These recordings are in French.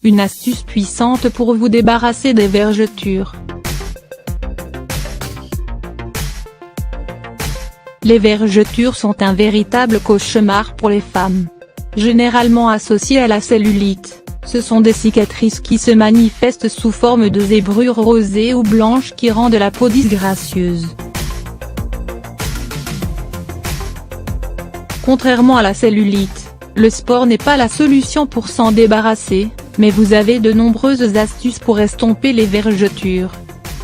une astuce puissante pour vous débarrasser des vergetures. Les vergetures sont un véritable cauchemar pour les femmes. Généralement associées à la cellulite, ce sont des cicatrices qui se manifestent sous forme de zébrures rosées ou blanches qui rendent la peau disgracieuse. Contrairement à la cellulite, le sport n'est pas la solution pour s'en débarrasser, mais vous avez de nombreuses astuces pour estomper les vergetures.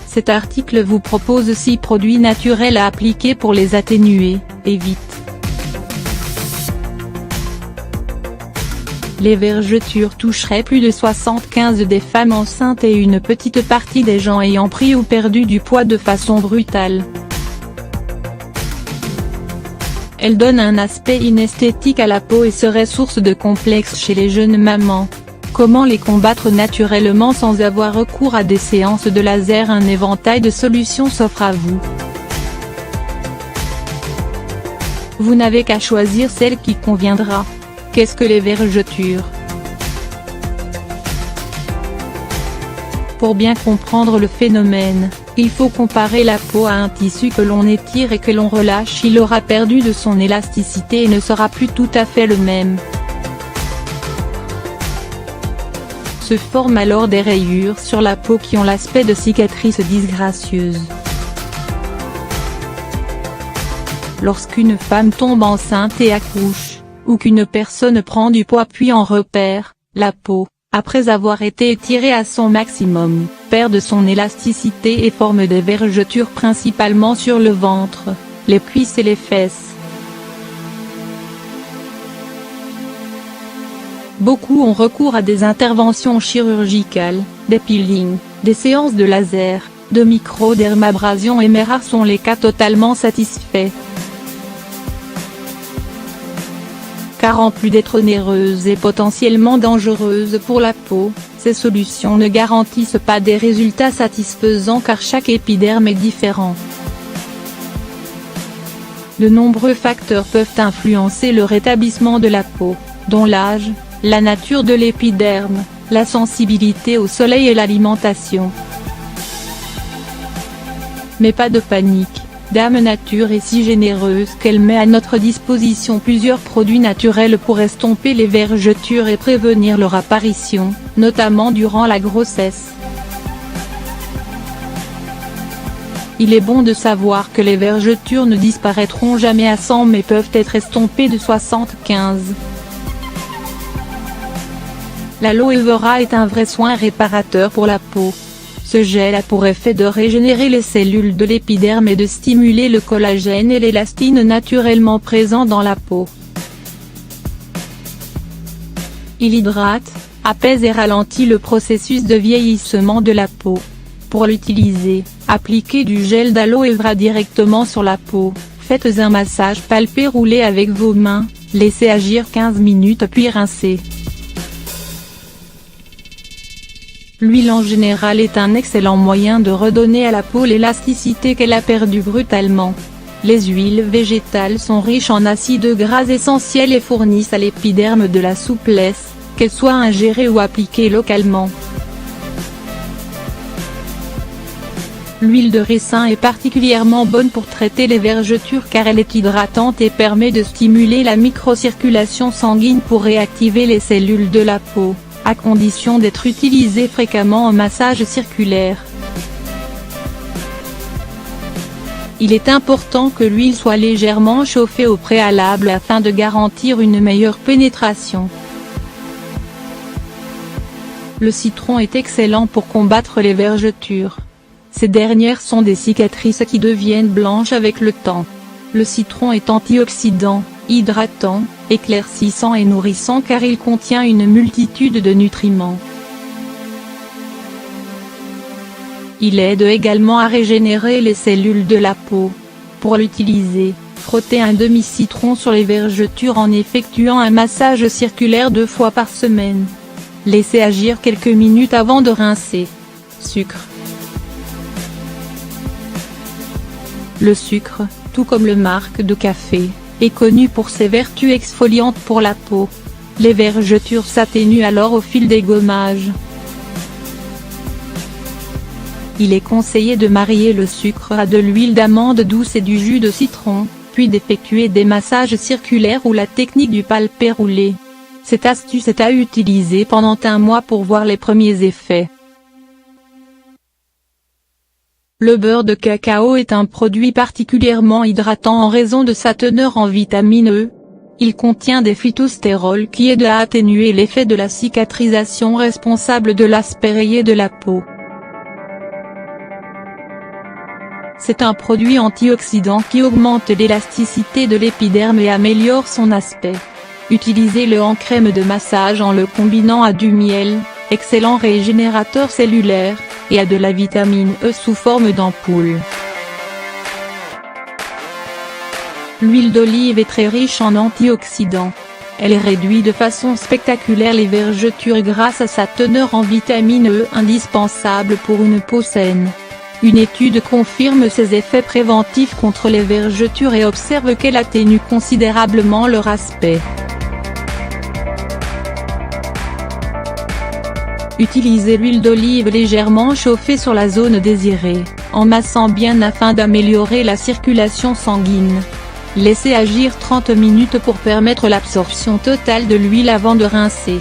Cet article vous propose 6 produits naturels à appliquer pour les atténuer, et vite. Les vergetures toucheraient plus de 75% des femmes enceintes et une petite partie des gens ayant pris ou perdu du poids de façon brutale. Elles donnent un aspect inesthétique à la peau et seraient source de complexes chez les jeunes mamans. Comment les combattre naturellement sans avoir recours à des séances de laser? Un éventail de solutions s'offre à vous. Vous n'avez qu'à choisir celle qui conviendra. Qu'est-ce que les vergetures? Pour bien comprendre le phénomène, il faut comparer la peau à un tissu que l'on étire et que l'on relâche. Il aura perdu de son élasticité et ne sera plus tout à fait le même. Se forment alors des rayures sur la peau qui ont l'aspect de cicatrices disgracieuses. Lorsqu'une femme tombe enceinte et accouche, ou qu'une personne prend du poids puis en repère, la peau, après avoir été étirée à son maximum, perd de son élasticité et forme des vergetures principalement sur le ventre, les cuisses et les fesses. Beaucoup ont recours à des interventions chirurgicales, des peelings, des séances de laser, de microdermabrasion mais rares sont les cas totalement satisfaits. Car en plus d'être onéreuses et potentiellement dangereuses pour la peau, ces solutions ne garantissent pas des résultats satisfaisants car chaque épiderme est différent. De nombreux facteurs peuvent influencer le rétablissement de la peau, dont l'âge, la nature de l'épiderme, la sensibilité au soleil et l'alimentation. Mais pas de panique, Dame Nature est si généreuse qu'elle met à notre disposition plusieurs produits naturels pour estomper les vergetures et prévenir leur apparition, notamment durant la grossesse. Il est bon de savoir que les vergetures ne disparaîtront jamais à 100 mais peuvent être estompées de 75. L'aloe vera est un vrai soin réparateur pour la peau. Ce gel a pour effet de régénérer les cellules de l'épiderme et de stimuler le collagène et l'élastine naturellement présents dans la peau. Il hydrate, apaise et ralentit le processus de vieillissement de la peau. Pour l'utiliser, appliquez du gel d'aloe vera directement sur la peau, faites un massage palpé roulé avec vos mains, laissez agir 15 minutes puis rincez. L'huile en général est un excellent moyen de redonner à la peau l'élasticité qu'elle a perdue brutalement. Les huiles végétales sont riches en acides gras essentiels et fournissent à l'épiderme de la souplesse, qu'elle soit ingérée ou appliquée localement. L'huile de ricin est particulièrement bonne pour traiter les vergetures car elle est hydratante et permet de stimuler la microcirculation sanguine pour réactiver les cellules de la peau, à condition d'être utilisée fréquemment en massage circulaire. Il est important que l'huile soit légèrement chauffée au préalable afin de garantir une meilleure pénétration. Le citron est excellent pour combattre les vergetures. Ces dernières sont des cicatrices qui deviennent blanches avec le temps. Le citron est antioxydant, hydratant, éclaircissant et nourrissant car il contient une multitude de nutriments. Il aide également à régénérer les cellules de la peau. Pour l'utiliser, frottez un demi-citron sur les vergetures en effectuant un massage circulaire 2 fois par semaine. Laissez agir quelques minutes avant de rincer. Sucre. Le sucre, tout comme le marc de café, est connu pour ses vertus exfoliantes pour la peau. Les vergetures s'atténuent alors au fil des gommages. Il est conseillé de marier le sucre à de l'huile d'amande douce et du jus de citron, puis d'effectuer des massages circulaires ou la technique du palpé roulé. Cette astuce est à utiliser pendant un mois pour voir les premiers effets. Le beurre de cacao est un produit particulièrement hydratant en raison de sa teneur en vitamine E. Il contient des phytostérols qui aident à atténuer l'effet de la cicatrisation responsable de l'aspect rayé de la peau. C'est un produit antioxydant qui augmente l'élasticité de l'épiderme et améliore son aspect. Utilisez-le en crème de massage en le combinant à du miel, excellent régénérateur cellulaire, et à de la vitamine E sous forme d'ampoule. L'huile d'olive est très riche en antioxydants. Elle réduit de façon spectaculaire les vergetures grâce à sa teneur en vitamine E indispensable pour une peau saine. Une étude confirme ses effets préventifs contre les vergetures et observe qu'elle atténue considérablement leur aspect. Utilisez l'huile d'olive légèrement chauffée sur la zone désirée, en massant bien afin d'améliorer la circulation sanguine. Laissez agir 30 minutes pour permettre l'absorption totale de l'huile avant de rincer.